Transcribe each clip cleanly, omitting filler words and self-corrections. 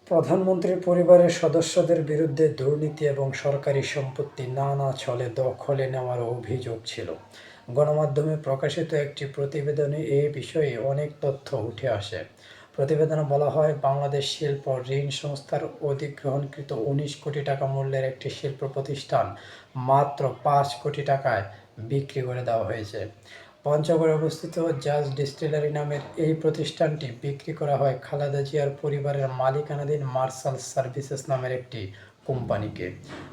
প্রধানমন্ত্রীর পরিবারের সদস্যদের বিরুদ্ধে দুর্নীতি এবং সরকারি সম্পত্তি নানা ছলে দখলে নেওয়ার অভিযোগ ছিল। গণমাধ্যমে প্রকাশিত একটি প্রতিবেদনে এ বিষয়ে অনেক তথ্য উঠে আসে। প্রতিবেদনে বলা হয়, বাংলাদেশ শিল্প ঋণ সংস্থার অধিগ্রহণকৃত ১৯ কোটি টাকা মূল্যের একটি শিল্প প্রতিষ্ঠান মাত্র ৫ কোটি টাকায় বিক্রি করে দেওয়া হয়েছে। পঞ্চগড়ে অবস্থিত জাজ ডিস্টিলারি নামের এই প্রতিষ্ঠানটি বিক্রি করা হয় খালেদা জিয়ার পরিবারের মালিকানাধীন মার্শাল সার্ভিসেস নামের একটি কোম্পানিকে।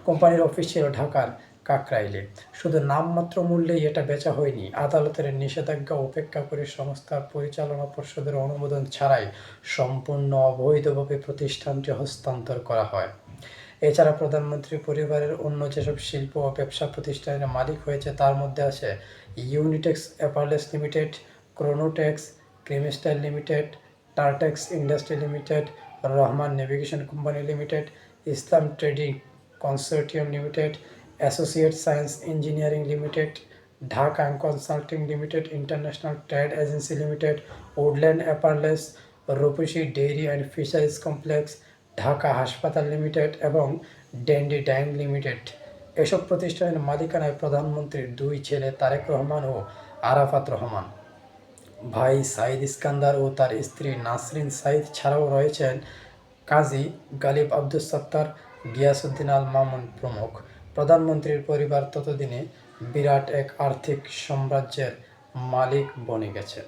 কোম্পানির অফিস ছিল ঢাকার কাকরাইলে। শুধু নামমাত্র মূল্যেই এটা বেচা হয়নি, আদালতের নিষেধাজ্ঞা উপেক্ষা করে সংস্থার পরিচালনা পর্ষদের অনুমোদন ছাড়াই সম্পূর্ণ অবৈধভাবে প্রতিষ্ঠানটি হস্তান্তর করা হয়। এছাড়া প্রধানমন্ত্রী পরিবারের অন্য যেসব শিল্প ও ব্যবসা প্রতিষ্ঠানের মালিক হয়েছে তার মধ্যে আছে Unitex apparels limited, Chronotex, Creamstyle limited, Tartex industry limited, Rahman navigation company limited, Islam trading consortium limited, associate science engineering limited, Dhaka consulting limited, international trade agency limited, Woodland apparels, Rupshi dairy and fisheries complex, Dhaka হাসপাতাল limited এবং dandy dyeing limited. এসব প্রতিষ্ঠানের মালিকানায় প্রধানমন্ত্রীর দুই ছেলে তারেক রহমান ও আরাফাত রহমান, ভাই সাইদ ইস্কান্দার ও তার স্ত্রী নাসরিন সাইদ ছাড়াও রয়েছেন কাজী গালিব আব্দুস সাত্তার, গিয়াসউদ্দিন আল মামুন প্রমুখ। প্রধানমন্ত্রীর পরিবার ততদিনে বিরাট এক আর্থিক সাম্রাজ্যের মালিক বনে গেছে।